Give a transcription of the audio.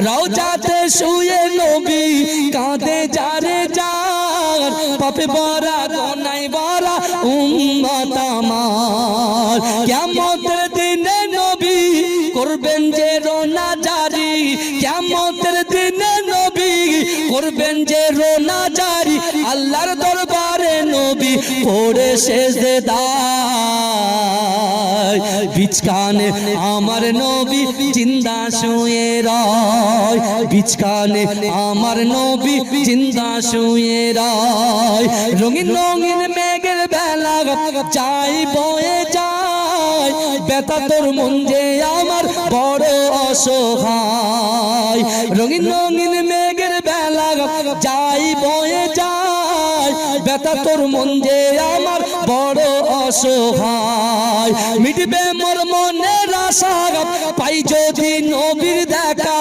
রওজাতে শুয়ে নবী কাঁদে যারে যার পাপে ভরা গুনাহে ভরা উম্মত আমার কিয়ামতের দিনে নবী করবেন যে রোনা জারি কিয়ামতের দিনে নবী করবেন যে রোনা জারি আল্লাহর দরবারে নবী পড়ে সেজদায় বিছকানে আমার নবী জিন্দা শুয়ে রয় বিছকানে আমার নবী জিন্দা শুয়ে রয় রঙিন রঙিন মেঘের বেলা চাই বয়ে যায় বেতা তোর মন যে আমার বড় অসহায় রঙিন রঙিন মেঘের বেলা যাই বয়ে যায় বেতা তোর মন যে আমার বড় অসহায় মিটবে মোর মনের আশা পাই যদি নবীর দেখা